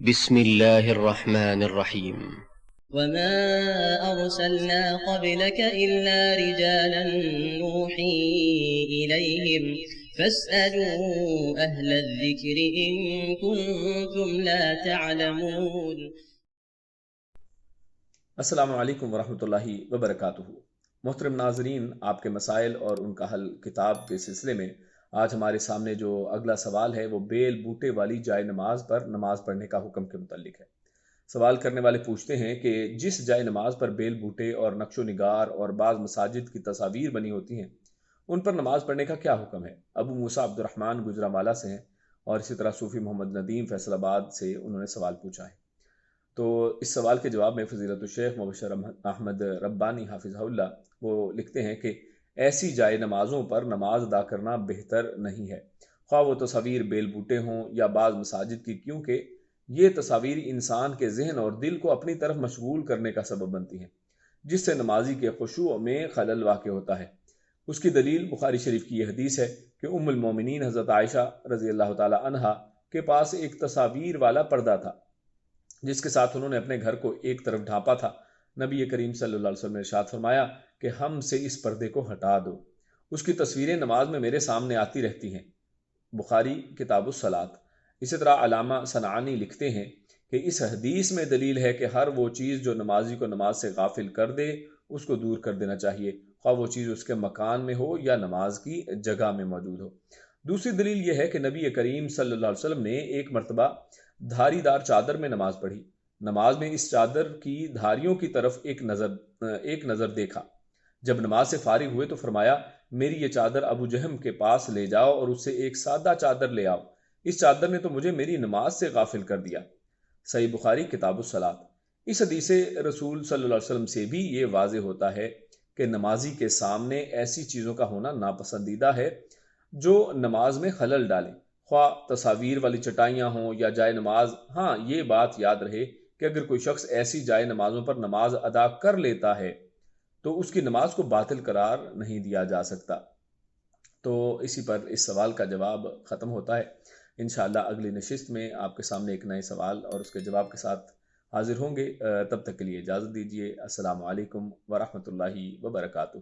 بسم الله الرحمن الرحيم. وما أرسلنا قبلك إلا رجالا نوحي إليهم فاسألوا أهل الذكر إن كنتم لا تعلمون. السلام علیکم ورحمۃ اللہ وبرکاتہ۔ محترم ناظرین، آپ کے مسائل اور ان کا حل کتاب کے سلسلے میں آج ہمارے سامنے جو اگلا سوال ہے وہ بیل بوٹے والی جائے نماز پر نماز پڑھنے کا حکم کے متعلق ہے۔ سوال کرنے والے پوچھتے ہیں کہ جس جائے نماز پر بیل بوٹے اور نقش و نگار اور بعض مساجد کی تصاویر بنی ہوتی ہیں ان پر نماز پڑھنے کا کیا حکم ہے؟ ابو موسیٰ عبد الرحمن گجرانوالہ سے ہیں اور اسی طرح صوفی محمد ندیم فیصل آباد سے انہوں نے سوال پوچھا ہے۔ تو اس سوال کے جواب میں فضیلت الشیخ مبشر احمد ربانی حافظہ اللہ وہ لکھتے ہیں کہ ایسی جائے نمازوں پر نماز ادا کرنا بہتر نہیں ہے، خواہ وہ تصاویر بیل بوٹے ہوں یا بعض مساجد کی، کیونکہ یہ تصاویر انسان کے ذہن اور دل کو اپنی طرف مشغول کرنے کا سبب بنتی ہیں، جس سے نمازی کے خشوع میں خلل واقع ہوتا ہے۔ اس کی دلیل بخاری شریف کی یہ حدیث ہے کہ ام المومنین حضرت عائشہ رضی اللہ تعالی عنہا کے پاس ایک تصاویر والا پردہ تھا جس کے ساتھ انہوں نے اپنے گھر کو ایک طرف ڈھانپا تھا۔ نبی کریم صلی اللہ علیہ وسلم نے ارشاد فرمایا کہ ہم سے اس پردے کو ہٹا دو، اس کی تصویریں نماز میں میرے سامنے آتی رہتی ہیں۔ بخاری کتاب الصلاۃ۔ اسی طرح علامہ صنعانی لکھتے ہیں کہ اس حدیث میں دلیل ہے کہ ہر وہ چیز جو نمازی کو نماز سے غافل کر دے اس کو دور کر دینا چاہیے، خواہ وہ چیز اس کے مکان میں ہو یا نماز کی جگہ میں موجود ہو۔ دوسری دلیل یہ ہے کہ نبی کریم صلی اللہ علیہ وسلم نے ایک مرتبہ دھاری دار چادر میں نماز پڑھی۔ نماز میں اس چادر کی دھاریوں کی طرف ایک نظر دیکھا۔ جب نماز سے فارغ ہوئے تو فرمایا، میری یہ چادر ابو جہم کے پاس لے جاؤ اور اس سے ایک سادہ چادر لے آؤ، اس چادر نے تو مجھے میری نماز سے غافل کر دیا۔ صحیح بخاری کتاب الصلاۃ۔ اس حدیث رسول صلی اللہ علیہ وسلم سے بھی یہ واضح ہوتا ہے کہ نمازی کے سامنے ایسی چیزوں کا ہونا ناپسندیدہ ہے جو نماز میں خلل ڈالیں، خواہ تصاویر والی چٹائیاں ہوں یا جائے نماز۔ ہاں، یہ بات یاد رہے کہ اگر کوئی شخص ایسی جائے نمازوں پر نماز ادا کر لیتا ہے تو اس کی نماز کو باطل قرار نہیں دیا جا سکتا۔ تو اسی پر اس سوال کا جواب ختم ہوتا ہے۔ انشاءاللہ اگلی نشست میں آپ کے سامنے ایک نئے سوال اور اس کے جواب کے ساتھ حاضر ہوں گے۔ تب تک کے لیے اجازت دیجیے۔ السلام علیکم ورحمۃ اللہ وبرکاتہ۔